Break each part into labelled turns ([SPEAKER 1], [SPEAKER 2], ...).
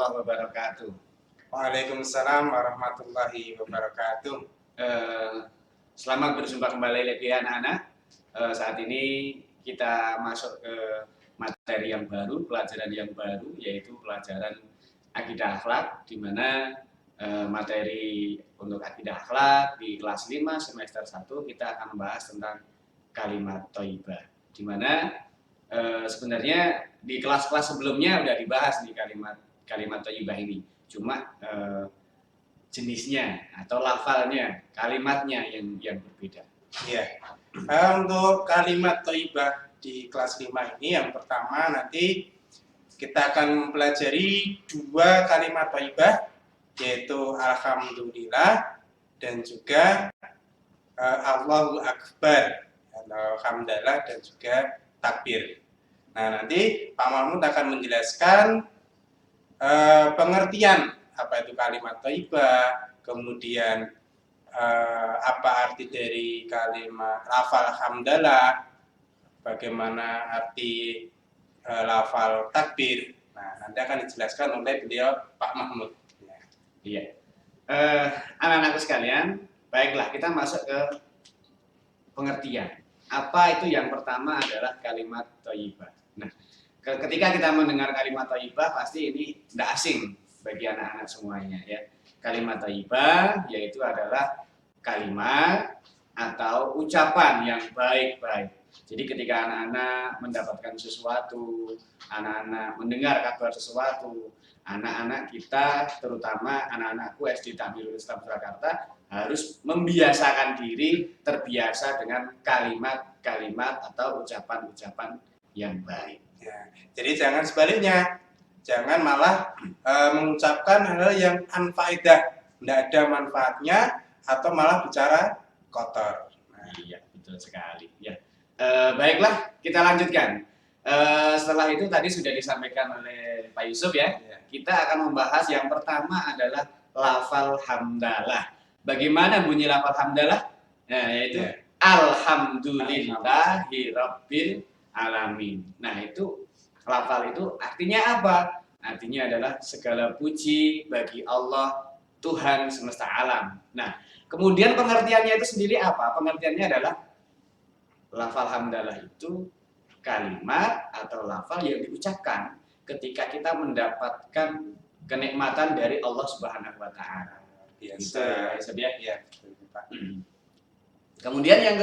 [SPEAKER 1] warahmatullahi wabarakatuh.
[SPEAKER 2] Waalaikumsalam warahmatullahi wabarakatuh.
[SPEAKER 1] Selamat berjumpa kembali lagi anak-anak. Saat ini kita masuk ke materi yang baru, pelajaran yang baru, yaitu pelajaran akidah akhlak, di mana materi untuk akidah akhlak di kelas 5 semester 1 kita akan membahas tentang kalimat thayyibah, di mana sebenarnya di kelas-kelas sebelumnya udah dibahas nih kalimat thayyibah ini, cuma jenisnya atau lafalnya, kalimatnya yang berbeda.
[SPEAKER 2] Ya. Untuk kalimat thayyibah di kelas 5 ini, yang pertama nanti kita akan mempelajari dua kalimat thayyibah, yaitu alhamdulillah dan juga Allahu Akbar, atau hamdalah dan juga takbir. Nah, nanti Pak Mahmud akan menjelaskan pengertian apa itu kalimat thayyibah, kemudian apa arti dari kalimat lafal hamdalah, bagaimana arti lafal takbir. Nah, nanti akan dijelaskan oleh beliau Pak Mahmud.
[SPEAKER 1] Iya. Anak-anakku sekalian, baiklah kita masuk ke pengertian. Apa itu yang pertama adalah kalimat thayyibah. Nah, ketika kita mendengar kalimat thayyibah pasti ini tidak asing bagi anak-anak semuanya ya. Kalimat thayyibah yaitu adalah kalimat atau ucapan yang baik-baik. Jadi ketika anak-anak mendapatkan sesuatu, anak-anak mendengar kabar sesuatu, anak-anak kita, terutama anak-anakku SD Takmirul Islam Surakarta, harus membiasakan diri terbiasa dengan kalimat-kalimat atau ucapan-ucapan yang baik.
[SPEAKER 2] Ya, jadi jangan sebaliknya, jangan malah mengucapkan hal yang anfaedah, tidak ada manfaatnya, atau malah bicara kotor.
[SPEAKER 1] Nah, iya, betul sekali. Ya, baiklah kita lanjutkan. Setelah itu tadi sudah disampaikan oleh Pak Yusuf ya. Kita akan membahas yang pertama adalah lafal hamdalah. Bagaimana bunyi lafal hamdalah? Nah, yaitu alhamdulillahi rabbil alamin. Nah, itu lafal itu artinya apa? Artinya adalah segala puji bagi Allah, Tuhan semesta alam. Nah, kemudian pengertiannya itu sendiri apa? Pengertiannya adalah lafal hamdalah itu kalimat atau lafal yang diucapkan ketika kita mendapatkan kenikmatan dari Allah Subhanahu wa taala.
[SPEAKER 2] Biasa.
[SPEAKER 1] Ya. Kemudian yang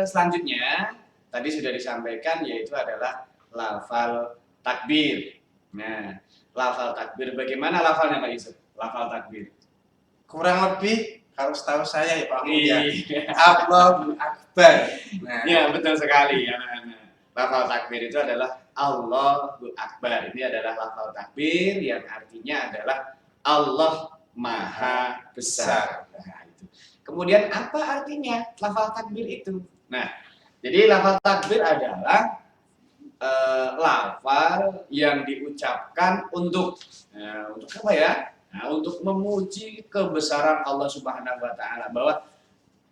[SPEAKER 1] selanjutnya tadi sudah disampaikan yaitu adalah lafal takbir. Nah, lafal takbir bagaimana lafalnya Pak Yusuf? Lafal takbir.
[SPEAKER 2] Kurang lebih kalau setahu saya ya Pak Mahmud ya,
[SPEAKER 1] Iya.
[SPEAKER 2] Allahu Akbar. Nah,
[SPEAKER 1] Ya, betul sekali anak-anak. Lafal takbir itu adalah Allahu Akbar. Ini adalah lafal takbir yang artinya adalah Allah Maha Besar. Nah, itu. Kemudian apa artinya lafal takbir itu? Nah, jadi lafal takbir adalah lafal yang diucapkan untuk apa ya? Nah, untuk memuji kebesaran Allah Subhanahu wa taala, bahwa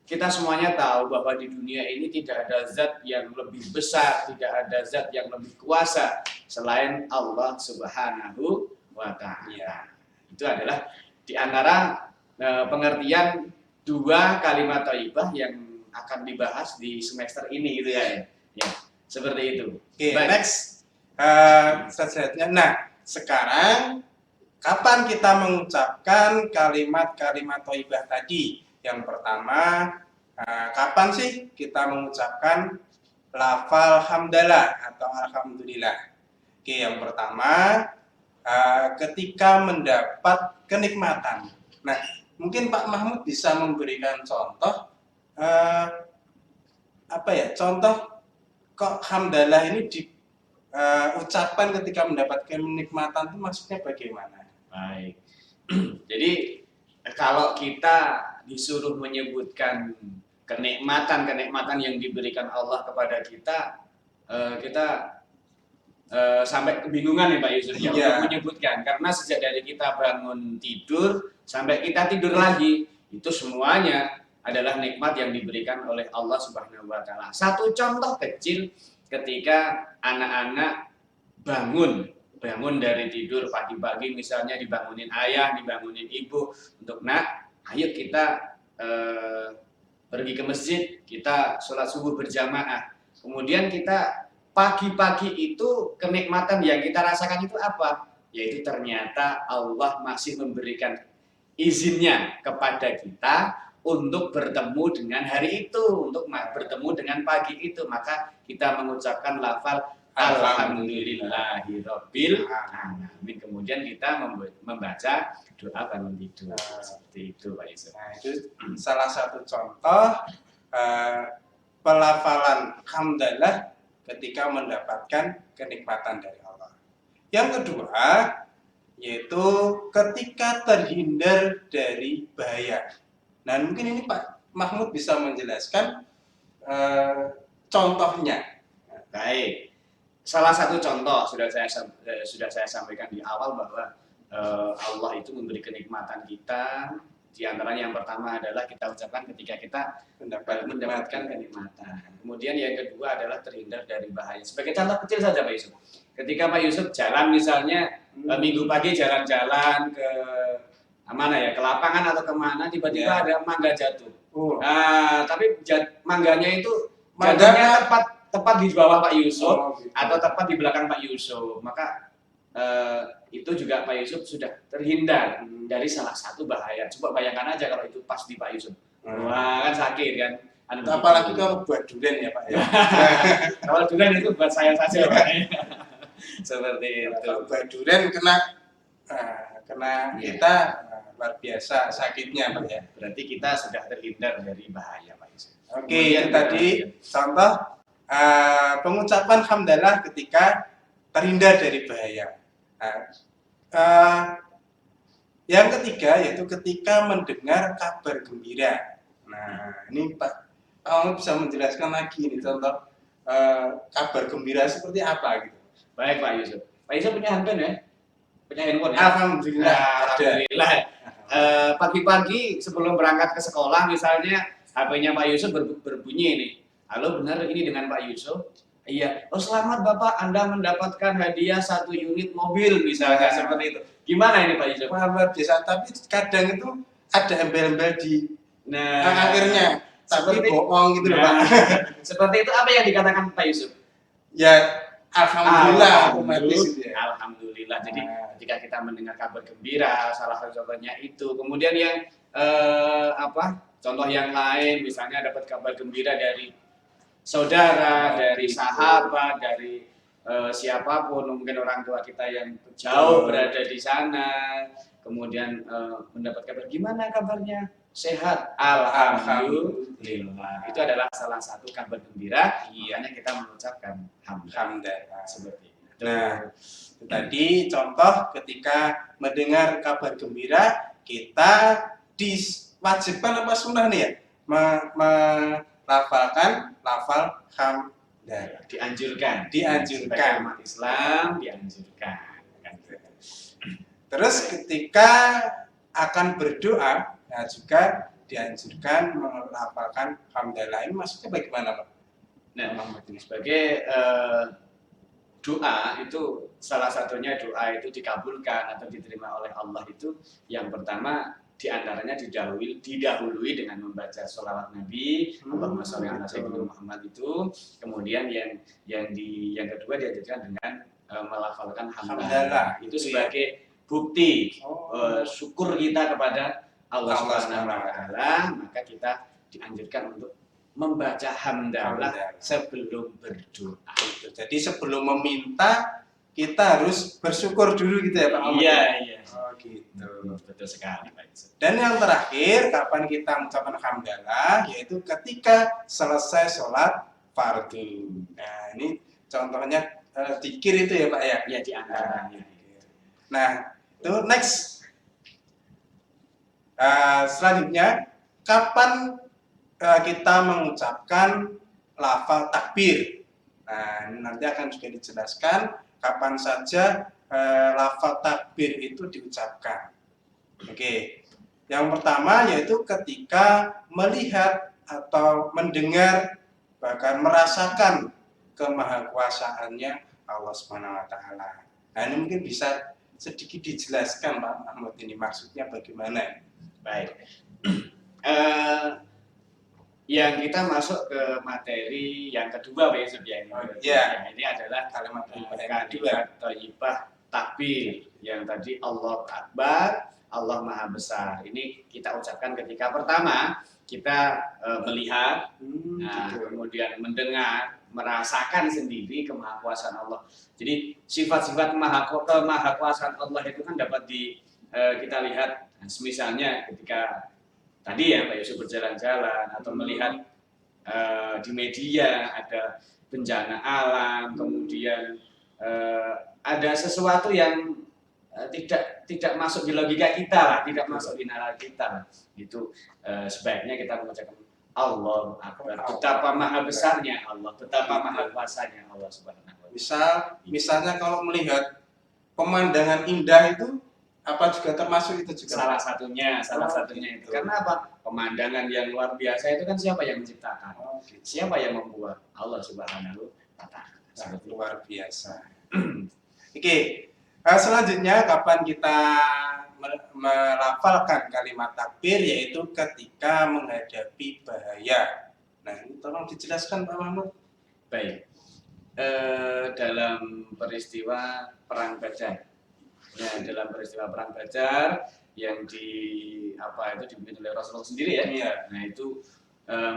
[SPEAKER 1] kita semuanya tahu bahwa di dunia ini tidak ada zat yang lebih besar, tidak ada zat yang lebih kuasa selain Allah Subhanahu wa taala. Itu adalah di antara pengertian dua kalimat thayyibah yang akan dibahas di semester ini gitu ya. Ya, seperti itu.
[SPEAKER 2] Oke, next. Selanjutnya. Nah, sekarang kapan kita mengucapkan kalimat-kalimat thayyibah tadi? Yang pertama, kapan sih kita mengucapkan lafal hamdalah atau alhamdulillah? Oke, yang pertama, ketika mendapat kenikmatan. Nah, mungkin Pak Mahmud bisa memberikan contoh, contoh kok hamdalah ini diucapkan ketika mendapatkan kenikmatan itu maksudnya bagaimana?
[SPEAKER 1] Baik. Jadi kalau kita disuruh menyebutkan kenikmatan yang diberikan Allah kepada kita, kita sampai kebingungan ya Pak Yusuf ya untuk menyebutkan, karena sejak dari kita bangun tidur sampai kita tidur lagi itu semuanya adalah nikmat yang diberikan oleh Allah Subhanahu wa taala. Satu contoh kecil ketika anak-anak bangun bangun dari tidur pagi-pagi misalnya dibangunin ayah, dibangunin ibu untuk nak, ayo kita pergi ke masjid, kita sholat subuh berjamaah. Kemudian kita pagi-pagi itu kenikmatan yang kita rasakan itu apa? Yaitu ternyata Allah masih memberikan izinnya kepada kita untuk bertemu dengan hari itu, untuk bertemu dengan pagi itu. Maka kita mengucapkan lafal Alhamdulillahirabbil alamin. Kemudian kita membaca doa bangun tidur. Seperti itu, Pak Yusuf.
[SPEAKER 2] Nah, itu salah satu contoh pelafalan hamdalah ketika mendapatkan kenikmatan dari Allah. Yang kedua, yaitu ketika terhindar dari bahaya. Nah, mungkin ini Pak Mahmud bisa menjelaskan contohnya.
[SPEAKER 1] Baik. Salah satu contoh sudah saya sampaikan di awal bahwa Allah itu memberi kenikmatan kita. Di antaranya yang pertama adalah kita ucapkan ketika kita mendapatkan kenikmatan. Kemudian yang kedua adalah terhindar dari bahaya. Sebagai contoh kecil saja Pak Yusuf. Ketika Pak Yusuf jalan misalnya minggu pagi jalan-jalan ke mana ya, ke lapangan atau kemana, tiba-tiba ada mangga jatuh. Nah, tapi mangganya itu jatuhnya tepat di bawah Pak Yusuf atau tepat di belakang Pak Yusuf, maka itu juga Pak Yusuf sudah terhindar dari salah satu bahaya. Coba bayangkan aja kalau itu pas di Pak Yusuf, wah kan sakit kan.
[SPEAKER 2] Apalagi kalau buat durian ya Pak ya.
[SPEAKER 1] Kalau durian itu buat saya saja Pak. Seperti itu.
[SPEAKER 2] Kalau buat durian kena kita luar biasa sakitnya Pak ya.
[SPEAKER 1] Berarti kita sudah terhindar dari bahaya Pak Yusuf.
[SPEAKER 2] Oke, itu tadi contoh pengucapan hamdalah ketika terhindar dari bahaya. Yang ketiga yaitu ketika mendengar kabar gembira. Nah, ini Pak Mahmud bisa menjelaskan lagi ini contoh kabar gembira seperti apa gitu.
[SPEAKER 1] Baik Pak Yusuf. Pak Yusuf punya handphone ya? Punya handphone ya?
[SPEAKER 2] Alhamdulillah.
[SPEAKER 1] Alhamdulillah. Pagi-pagi sebelum berangkat ke sekolah misalnya HP-nya Pak Yusuf berbunyi ini. Halo, benar ini dengan Pak Yusuf? Iya. Oh, selamat Bapak, Anda mendapatkan hadiah 1 unit mobil misalnya seperti itu. Gimana ini Pak Yusuf?
[SPEAKER 2] Luar biasa, tapi kadang itu ada embel-embel di akhirnya, tapi bohong gitu loh Pak.
[SPEAKER 1] Seperti itu apa yang dikatakan Pak Yusuf?
[SPEAKER 2] Ya, alhamdulillah otomatis gitu ya.
[SPEAKER 1] Alhamdulillah. Jadi ketika kita mendengar kabar gembira, salah satu contohnya itu. Kemudian yang contoh yang lain misalnya dapat kabar gembira dari saudara, dari sahabat, dari siapapun, mungkin orang tua kita yang jauh berada di sana, kemudian mendapat kabar, gimana kabarnya? Sehat, alhamdulillah. Itu adalah salah satu kabar gembira, makanya kita mengucapkan hamdalah seperti itu.
[SPEAKER 2] Nah, itu tadi contoh ketika mendengar kabar gembira, kita diwajibkan apa sunnah nih ya? Melafalkan lafal hamdalah.
[SPEAKER 1] Dianjurkan.
[SPEAKER 2] Umat
[SPEAKER 1] Islam dianjurkan.
[SPEAKER 2] Terus ketika akan berdoa, nah juga dianjurkan melafalkan hamdalah. Ini maksudnya bagaimana Pak?
[SPEAKER 1] Nah, sebagai doa itu salah satunya doa itu dikabulkan atau diterima oleh Allah itu yang pertama diantaranya didahului dengan membaca sholawat Nabi Allahumma sholli ala sayyidina Muhammad itu, kemudian yang kedua diajarkan dengan melafalkan hamdalah itu sebagai bukti syukur kita kepada Allah Subhanahu wa taala, maka kita dianjurkan untuk membaca hamdalah sebelum berdoa.
[SPEAKER 2] Jadi sebelum meminta kita harus bersyukur dulu gitu ya Pak Ahmad.
[SPEAKER 1] Iya.
[SPEAKER 2] Oh gitu.
[SPEAKER 1] Betul sekali Pak Yusuf.
[SPEAKER 2] Dan yang terakhir, kapan kita mengucapkan hamdalah, yaitu ketika selesai sholat fardu. Nah ini contohnya dzikir itu ya Pak ya?
[SPEAKER 1] Ya, di antaranya.
[SPEAKER 2] Nah itu next. Selanjutnya, kapan kita mengucapkan lafal takbir? Nah ini nanti akan juga dijelaskan kapan saja lafal takbir itu diucapkan. Oke, yang pertama yaitu ketika melihat atau mendengar bahkan merasakan kemahakuasaannya Allah Subhanahu wa taala. Nah, ini mungkin bisa sedikit dijelaskan Pak Mahmud ini maksudnya bagaimana?
[SPEAKER 1] Baik. Eh, yang kita masuk ke materi yang kedua Pak Yusuf ya.
[SPEAKER 2] Iya.
[SPEAKER 1] Ini adalah
[SPEAKER 2] Kalimat thayyibah yang kedua.
[SPEAKER 1] kalimat thayyibah takbir yang tadi Allahu Akbar, Allah Maha Besar. Ini kita ucapkan ketika pertama kita melihat, kemudian mendengar, merasakan sendiri kemahakuasaan Allah. Jadi sifat-sifat kemahakuasaan Allah itu kan dapat kita lihat, misalnya ketika tadi ya Pak Yusuf berjalan-jalan atau melihat di media ada bencana alam, kemudian ada sesuatu yang tidak masuk di logika kita lah, tidak masuk di nalar kita lah. Itu sebaiknya kita mengucapkan Allahu Akbar. Betapa maha besarnya Allah, betapa maha kuasanya Allah Subhanahu wa taala.
[SPEAKER 2] Misalnya kalau melihat pemandangan indah itu apa juga termasuk itu juga?
[SPEAKER 1] Salah satunya itu. Karena apa? Pemandangan yang luar biasa itu kan siapa yang menciptakan? Siapa yang membuat? Allah Subhanahu wa taala.
[SPEAKER 2] Luar biasa. Oke. Selanjutnya kapan kita melafalkan kalimat takbir, yaitu ketika menghadapi bahaya. Nah, ini tolong dijelaskan Pak Mahmud.
[SPEAKER 1] Baik. Dalam peristiwa perang Badar. Ya, dalam peristiwa perang Badar yang dipimpin oleh Rasulullah sendiri ya.
[SPEAKER 2] Iya.
[SPEAKER 1] Nah, itu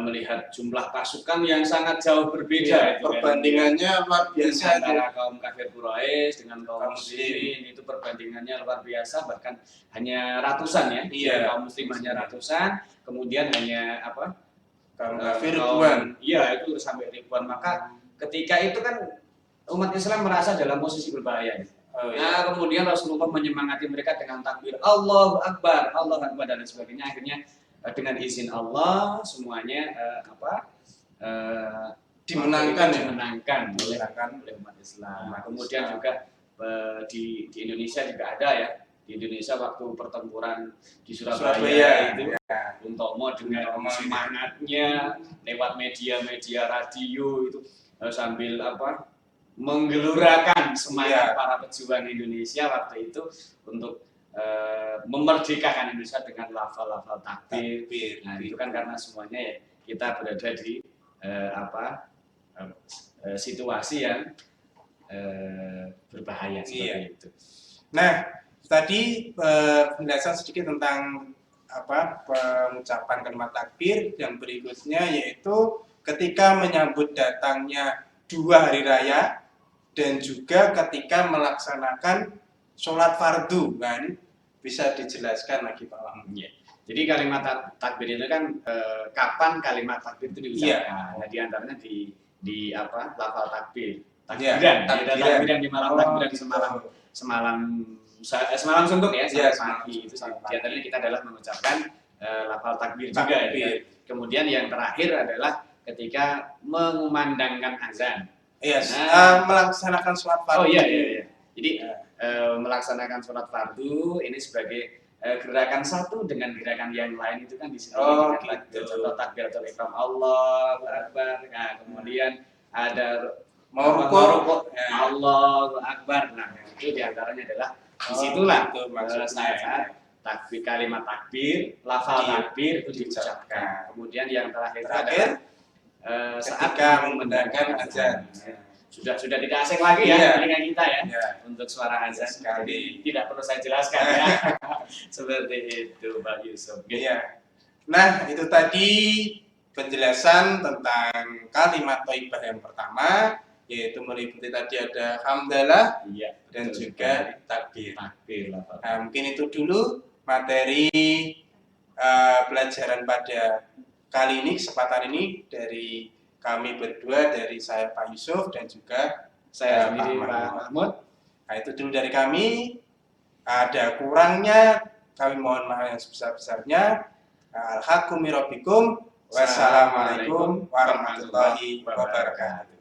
[SPEAKER 1] melihat jumlah pasukan yang sangat jauh berbeda.
[SPEAKER 2] Iya, perbandingannya luar biasa
[SPEAKER 1] antara kaum kafir Quraisy dengan kaum muslimin, itu perbandingannya luar biasa, bahkan hanya ratusan ya.
[SPEAKER 2] Iya.
[SPEAKER 1] Kaum muslim hanya ratusan, kemudian hanya
[SPEAKER 2] kaum kafir ribuan.
[SPEAKER 1] Iya, itu sampai ribuan. Maka ketika itu kan umat Islam merasa dalam posisi berbahaya. Nah, kemudian Rasulullah menyemangati mereka dengan takbir Allahu Akbar, Allahu Akbar dan sebagainya. Akhirnya dengan izin Allah semuanya dimenangkan oleh umat Islam. Nah, kemudian juga di Indonesia juga ada ya. Di Indonesia waktu pertempuran di Surabaya itu, Bung Tomo dengan semangatnya lewat media-media radio itu sambil menggelurakan semangat para pejuang Indonesia waktu itu untuk memerdekakan Indonesia dengan lafal-lafal takbir. Nah, itu kan karena semuanya ya kita berada di situasi yang berbahaya seperti itu.
[SPEAKER 2] Nah, tadi penjelasan sedikit tentang pengucapan kalimat takbir. Yang berikutnya yaitu ketika menyambut datangnya 2 hari raya dan juga ketika melaksanakan sholat fardu. Nah, ini bisa dijelaskan lagi Pak Mahmud.
[SPEAKER 1] Ya. Jadi kalimat takbir itu kan kapan kalimat takbir itu diucapkan? Nah, di antaranya di lafal takbir. Takbiran di malam takbiran semalam suntuk ya, sampai pagi itu. Di antaranya kita adalah mengucapkan lafal takbir juga ya. Kemudian yang terakhir adalah ketika mengumandangkan azan.
[SPEAKER 2] Iya, melaksanakan sholat fardu.
[SPEAKER 1] Oh iya. Jadi melaksanakan sholat fardu ini sebagai gerakan satu dengan gerakan yang lain itu kan di sini. Contoh takbiratul ihram Allahu Akbar. Nah, kemudian ada mau rukuk Allahu Akbar. Nah, itu diantaranya adalah disitulah saat takbir, kalimat takbir, lafal takbir itu diucapkan. Kemudian yang terakhir adalah saat
[SPEAKER 2] memandangkan azan.
[SPEAKER 1] Sudah tidak asing lagi ya telinga kita ya untuk suara azan sekali. Tidak perlu saya jelaskan ya. Seperti itu Pak Yusuf.
[SPEAKER 2] Iya. Nah, itu tadi penjelasan tentang kalimat thayyibah yang pertama, yaitu meliputi tadi ada hamdalah dan juga takbir. Nah, mungkin itu dulu materi pelajaran pada kali ini, kesempatan ini dari kami berdua, dari saya Pak Yusuf dan juga
[SPEAKER 1] saya sendiri Pak Mahmud.
[SPEAKER 2] Nah, itu dulu dari kami. Ada kurangnya kami mohon maaf yang sebesar-besarnya. Al-haqqu min rabbikum. Wassalamualaikum warahmatullahi wabarakatuh.